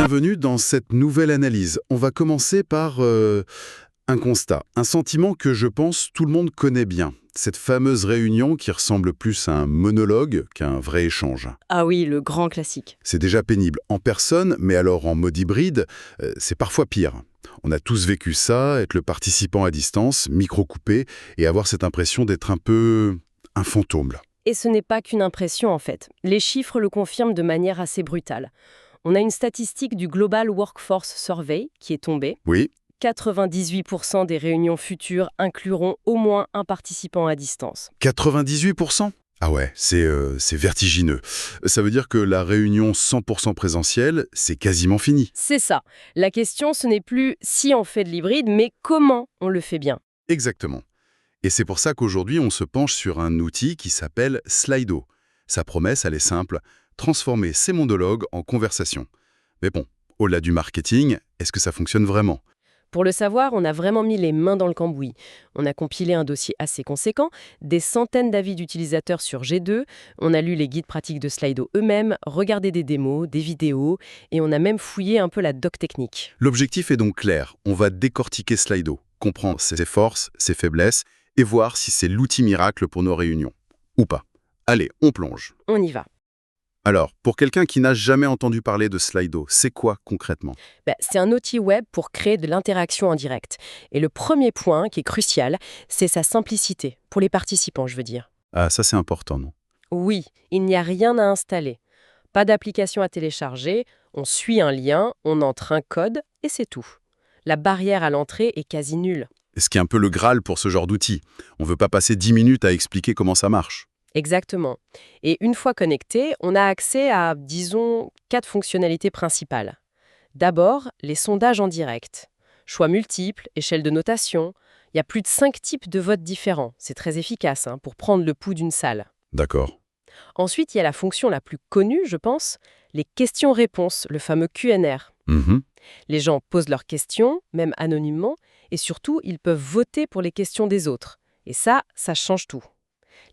bienvenue dans cette nouvelle analyse. On va commencer par un constat, un sentiment que je pense tout le monde connaît bien. Cette fameuse réunion qui ressemble plus à un monologue qu'à un vrai échange. Ah oui, le grand classique. C'est déjà pénible en personne, mais alors en mode hybride, c'est parfois pire. On a tous vécu ça, être le participant à distance, micro coupé, et avoir cette impression d'être un peu un fantôme, là. Et ce n'est pas qu'une impression en fait. Les chiffres le confirment de manière assez brutale. On a une statistique du Global Workforce Survey qui est tombée. Oui, 98% des réunions futures incluront au moins un participant à distance. 98%. Ah ouais, c'est vertigineux. Ça veut dire que la réunion 100% présentielle, c'est quasiment fini. C'est ça. La question, ce n'est plus si on fait de l'hybride, mais comment on le fait bien. Exactement. Et c'est pour ça qu'aujourd'hui, on se penche sur un outil qui s'appelle Slido. Sa promesse, elle est simple, transformer ses monologues en conversation. Mais bon, au-delà du marketing, est-ce que ça fonctionne vraiment? Pour le savoir, on a vraiment mis les mains dans le cambouis. On a compilé un dossier assez conséquent, des centaines d'avis d'utilisateurs sur G2, on a lu les guides pratiques de Slido eux-mêmes, regardé des démos, des vidéos, et on a même fouillé un peu la doc technique. L'objectif est donc clair, on va décortiquer Slido, comprendre ses forces, ses faiblesses, et voir si c'est l'outil miracle pour nos réunions. Ou pas. Allez, on plonge. On y va. Alors, pour quelqu'un qui n'a jamais entendu parler de Slido, c'est quoi concrètement? C'est un outil web pour créer de l'interaction en direct. Et le premier point, qui est crucial, c'est sa simplicité, pour les participants, je veux dire. Ah, ça c'est important, non? Oui, il n'y a rien à installer. Pas d'application à télécharger, on suit un lien, on entre un code, et c'est tout. La barrière à l'entrée est quasi nulle. Ce qui est un peu le Graal pour ce genre d'outil. On ne veut pas passer 10 minutes à expliquer comment ça marche. Exactement. Et une fois connecté, on a accès à, disons, 4 fonctionnalités principales. D'abord, les sondages en direct. Choix multiples, échelle de notation. Il y a plus de 5 types de votes différents. C'est très efficace pour prendre le pouls d'une salle. D'accord. Ensuite, il y a la fonction la plus connue, je pense, les questions-réponses, le fameux Q&R. Mhm. Les gens posent leurs questions, même anonymement, et surtout, ils peuvent voter pour les questions des autres. Et ça change tout.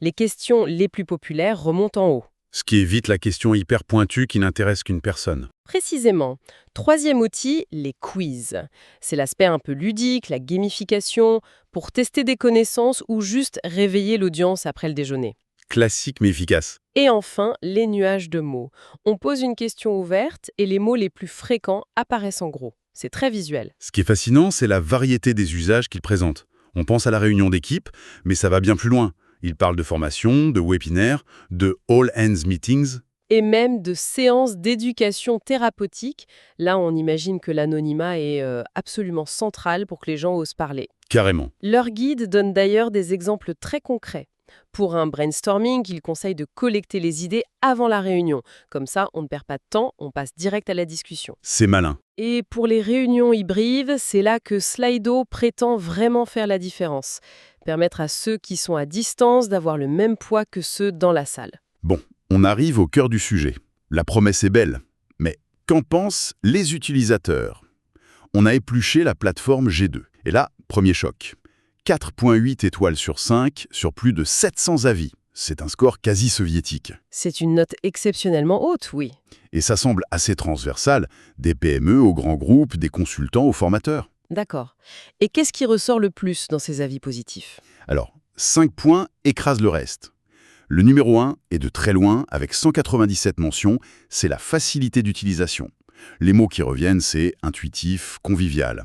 Les questions les plus populaires remontent en haut. Ce qui évite la question hyper pointue qui n'intéresse qu'une personne. Précisément. Troisième outil, les quiz. C'est l'aspect un peu ludique, la gamification, pour tester des connaissances ou juste réveiller l'audience après le déjeuner. Classique mais efficace. Et enfin, les nuages de mots. On pose une question ouverte et les mots les plus fréquents apparaissent en gros. C'est très visuel. Ce qui est fascinant, c'est la variété des usages qu'il présente. On pense à la réunion d'équipe, mais ça va bien plus loin. Il parle de formation, de webinaire, de all hands meetings. Et même de séances d'éducation thérapeutique. Là, on imagine que l'anonymat est absolument central pour que les gens osent parler. Carrément. Leur guide donne d'ailleurs des exemples très concrets. Pour un brainstorming, il conseille de collecter les idées avant la réunion. Comme ça, on ne perd pas de temps, on passe direct à la discussion. C'est malin. Et pour les réunions hybrides, c'est là que Slido prétend vraiment faire la différence. Permettre à ceux qui sont à distance d'avoir le même poids que ceux dans la salle. Bon, on arrive au cœur du sujet. La promesse est belle, mais qu'en pensent les utilisateurs? On a épluché la plateforme G2. Et là, premier choc. 4,8 étoiles sur 5 sur plus de 700 avis. C'est un score quasi soviétique. C'est une note exceptionnellement haute, oui. Et ça semble assez transversal, des PME aux grands groupes, des consultants aux formateurs. D'accord. Et qu'est-ce qui ressort le plus dans ces avis positifs? Alors, 5 points écrasent le reste. Le numéro 1 est de très loin, avec 197 mentions, c'est la facilité d'utilisation. Les mots qui reviennent, c'est intuitif, convivial.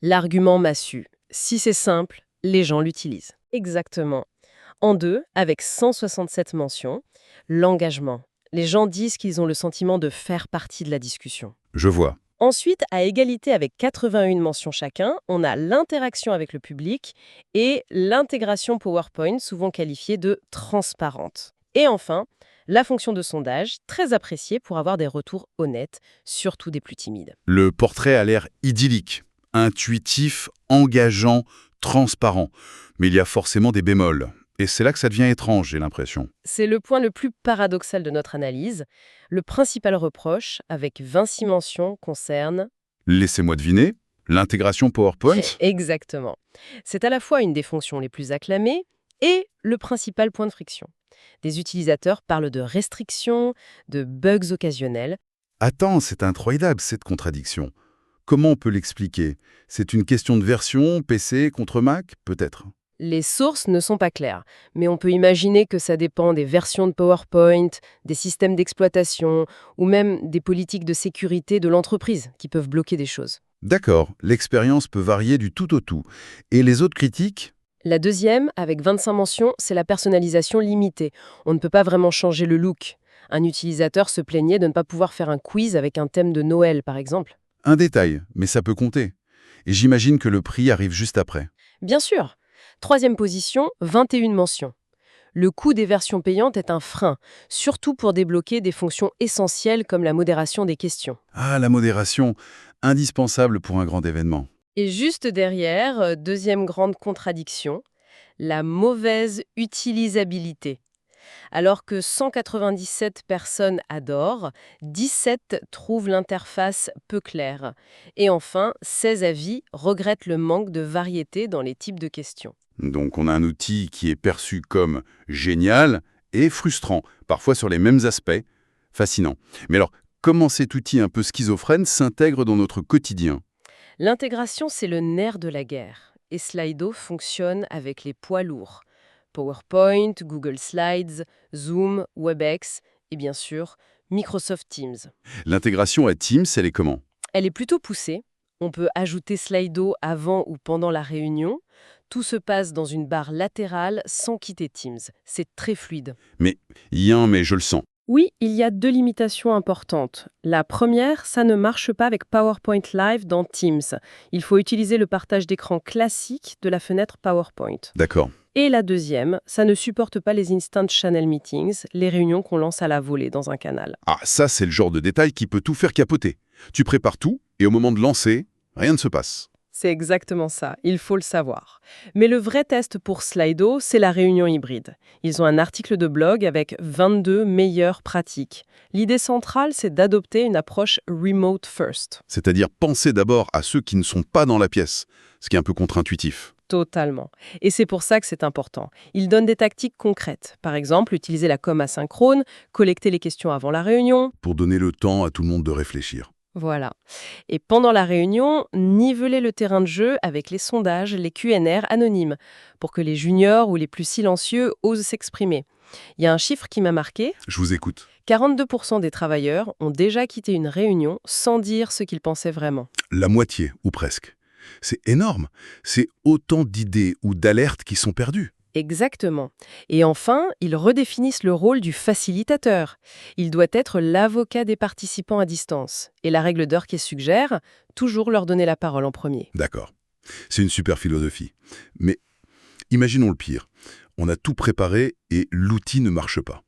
L'argument massu. Si c'est simple, les gens l'utilisent. Exactement. En deux, avec 167 mentions, l'engagement. Les gens disent qu'ils ont le sentiment de faire partie de la discussion. Je vois. Ensuite, à égalité avec 81 mentions chacun, on a l'interaction avec le public et l'intégration PowerPoint, souvent qualifiée de transparente. Et enfin, la fonction de sondage, très appréciée pour avoir des retours honnêtes, surtout des plus timides. Le portrait a l'air idyllique, intuitif, engageant, transparent. Mais il y a forcément des bémols. Et c'est là que ça devient étrange, j'ai l'impression. C'est le point le plus paradoxal de notre analyse. Le principal reproche, avec 26 mentions, concerne... Laissez-moi deviner, l'intégration PowerPoint? Exactement. C'est à la fois une des fonctions les plus acclamées et le principal point de friction. Des utilisateurs parlent de restrictions, de bugs occasionnels. Attends, c'est incroyable cette contradiction. Comment on peut l'expliquer? C'est une question de version, PC contre Mac, peut-être? Les sources ne sont pas claires, mais on peut imaginer que ça dépend des versions de PowerPoint, des systèmes d'exploitation ou même des politiques de sécurité de l'entreprise qui peuvent bloquer des choses. D'accord, l'expérience peut varier du tout au tout. Et les autres critiques? La deuxième, avec 25 mentions, c'est la personnalisation limitée. On ne peut pas vraiment changer le look. Un utilisateur se plaignait de ne pas pouvoir faire un quiz avec un thème de Noël, par exemple. Un détail, mais ça peut compter. Et j'imagine que le prix arrive juste après. Bien sûr. Troisième position, 21 mentions. Le coût des versions payantes est un frein, surtout pour débloquer des fonctions essentielles comme la modération des questions. Ah, la modération, indispensable pour un grand événement. Et juste derrière, deuxième grande contradiction, la mauvaise utilisabilité. Alors que 197 personnes adorent, 17 trouvent l'interface peu claire. Et enfin, 16 avis regrettent le manque de variété dans les types de questions. Donc on a un outil qui est perçu comme génial et frustrant, parfois sur les mêmes aspects. Fascinant. Mais alors, comment cet outil un peu schizophrène s'intègre dans notre quotidien? L'intégration, c'est le nerf de la guerre. Et Slido fonctionne avec les poids lourds. PowerPoint, Google Slides, Zoom, WebEx et bien sûr Microsoft Teams. L'intégration à Teams, elle est comment? Elle est plutôt poussée. On peut ajouter Slido avant ou pendant la réunion. Tout se passe dans une barre latérale sans quitter Teams. C'est très fluide. Mais, mais je le sens. Oui, il y a deux limitations importantes. La première, ça ne marche pas avec PowerPoint Live dans Teams. Il faut utiliser le partage d'écran classique de la fenêtre PowerPoint. D'accord. Et la deuxième, ça ne supporte pas les Instant Channel Meetings, les réunions qu'on lance à la volée dans un canal. Ah, ça, c'est le genre de détail qui peut tout faire capoter. Tu prépares tout, et au moment de lancer, rien ne se passe. C'est exactement ça, il faut le savoir. Mais le vrai test pour Slido, c'est la réunion hybride. Ils ont un article de blog avec 22 meilleures pratiques. L'idée centrale, c'est d'adopter une approche remote first. C'est-à-dire penser d'abord à ceux qui ne sont pas dans la pièce, ce qui est un peu contre-intuitif. Totalement. Et c'est pour ça que c'est important. Ils donnent des tactiques concrètes. Par exemple, utiliser la com asynchrone, collecter les questions avant la réunion. Pour donner le temps à tout le monde de réfléchir. Voilà. Et pendant la réunion, niveler le terrain de jeu avec les sondages, les Q&R anonymes, pour que les juniors ou les plus silencieux osent s'exprimer. Il y a un chiffre qui m'a marqué. Je vous écoute. 42% des travailleurs ont déjà quitté une réunion sans dire ce qu'ils pensaient vraiment. La moitié, ou presque. C'est énorme. C'est autant d'idées ou d'alertes qui sont perdues. Exactement. Et enfin, ils redéfinissent le rôle du facilitateur. Il doit être l'avocat des participants à distance. Et la règle d'or qui suggère, toujours leur donner la parole en premier. D'accord. C'est une super philosophie. Mais imaginons le pire. On a tout préparé et l'outil ne marche pas.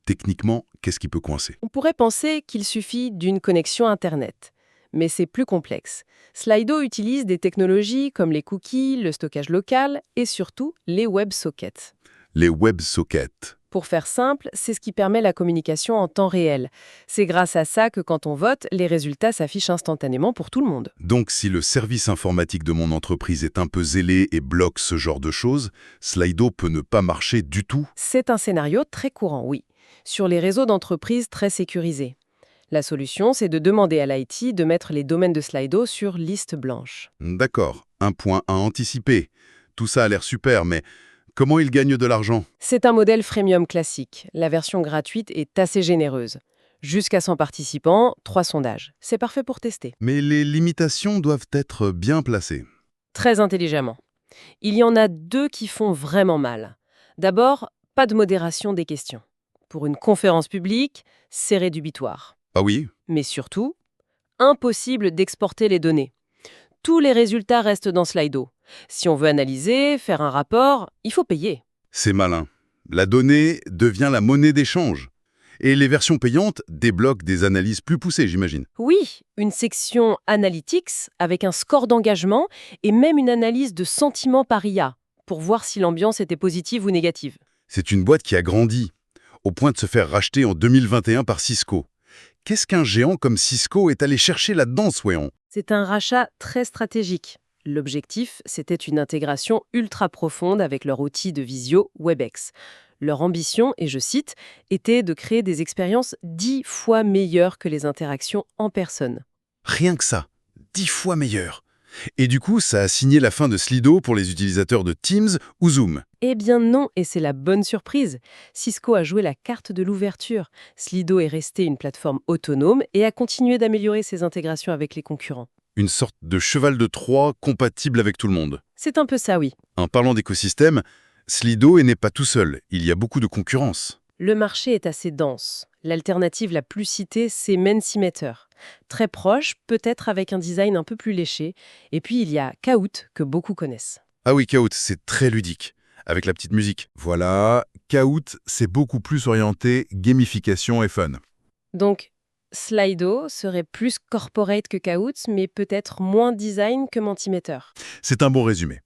Techniquement, qu'est-ce qui peut coincer? On pourrait penser qu'il suffit d'une connexion Internet. Mais c'est plus complexe. Slido utilise des technologies comme les cookies, le stockage local et surtout les WebSockets. Les WebSockets. Pour faire simple, c'est ce qui permet la communication en temps réel. C'est grâce à ça que quand on vote, les résultats s'affichent instantanément pour tout le monde. Donc si le service informatique de mon entreprise est un peu zélé et bloque ce genre de choses, Slido peut ne pas marcher du tout? C'est un scénario très courant, oui, sur les réseaux d'entreprises très sécurisés. La solution, c'est de demander à l'IT de mettre les domaines de Slido sur liste blanche. D'accord, un point à anticiper. Tout ça a l'air super, mais comment ils gagnent de l'argent? C'est un modèle freemium classique. La version gratuite est assez généreuse. Jusqu'à 100 participants, 3 sondages. C'est parfait pour tester. Mais les limitations doivent être bien placées. Très intelligemment. Il y en a 2 qui font vraiment mal. D'abord, pas de modération des questions. Pour une conférence publique, c'est rédhibitoire. Ah oui? Mais surtout, impossible d'exporter les données. Tous les résultats restent dans Slido. Si on veut analyser, faire un rapport, il faut payer. C'est malin. La donnée devient la monnaie d'échange. Et les versions payantes débloquent des analyses plus poussées, j'imagine. Oui, une section Analytics avec un score d'engagement et même une analyse de sentiments par IA pour voir si l'ambiance était positive ou négative. C'est une boîte qui a grandi, au point de se faire racheter en 2021 par Cisco. Qu'est-ce qu'un géant comme Cisco est allé chercher là-dedans, soyons? C'est un rachat très stratégique. L'objectif, c'était une intégration ultra profonde avec leur outil de visio WebEx. Leur ambition, et je cite, était de créer des expériences 10 fois meilleures que les interactions en personne. Rien que ça, 10 fois meilleur. Et du coup, ça a signé la fin de Slido pour les utilisateurs de Teams ou Zoom. Eh bien non, et c'est la bonne surprise. Cisco a joué la carte de l'ouverture. Slido est resté une plateforme autonome et a continué d'améliorer ses intégrations avec les concurrents. Une sorte de cheval de Troie compatible avec tout le monde. C'est un peu ça, oui. En parlant d'écosystème, Slido n'est pas tout seul, il y a beaucoup de concurrence. Le marché est assez dense. L'alternative la plus citée, c'est Mentimeter. Très proche, peut-être avec un design un peu plus léché. Et puis il y a Kahoot, que beaucoup connaissent. Ah oui, Kahoot, c'est très ludique, avec la petite musique. Voilà, Kahoot, c'est beaucoup plus orienté gamification et fun. Donc, Slido serait plus corporate que Kahoot, mais peut-être moins design que Mentimeter. C'est un bon résumé.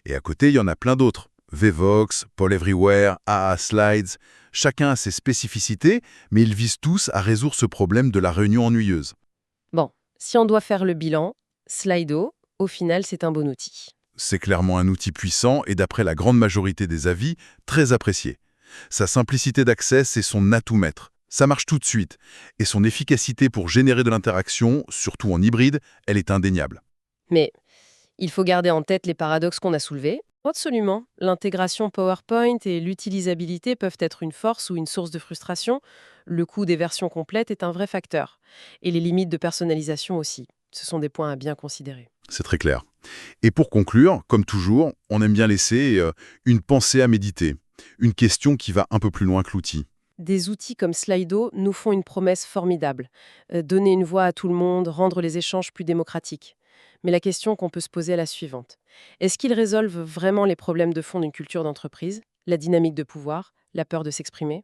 Et à côté, il y en a plein d'autres. Vevox, Poll Everywhere, AA Slides, chacun a ses spécificités, mais ils visent tous à résoudre ce problème de la réunion ennuyeuse. Bon, si on doit faire le bilan, Slido, au final, c'est un bon outil. C'est clairement un outil puissant et d'après la grande majorité des avis, très apprécié. Sa simplicité d'accès, c'est son atout maître. Ça marche tout de suite. Et son efficacité pour générer de l'interaction, surtout en hybride, elle est indéniable. Mais il faut garder en tête les paradoxes qu'on a soulevés. Absolument. L'intégration PowerPoint et l'utilisabilité peuvent être une force ou une source de frustration. Le coût des versions complètes est un vrai facteur. Et les limites de personnalisation aussi. Ce sont des points à bien considérer. C'est très clair. Et pour conclure, comme toujours, on aime bien laisser une pensée à méditer. Une question qui va un peu plus loin que l'outil. Des outils comme Slido nous font une promesse formidable. Donner une voix à tout le monde, rendre les échanges plus démocratiques. Mais la question qu'on peut se poser est la suivante. Est-ce qu'ils résolvent vraiment les problèmes de fond d'une culture d'entreprise, la dynamique de pouvoir, la peur de s'exprimer?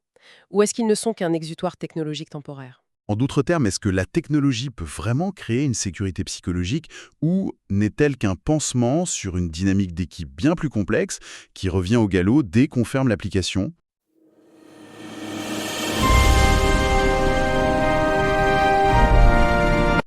Ou est-ce qu'ils ne sont qu'un exutoire technologique temporaire? En d'autres termes, est-ce que la technologie peut vraiment créer une sécurité psychologique ou n'est-elle qu'un pansement sur une dynamique d'équipe bien plus complexe qui revient au galop dès qu'on ferme l'application?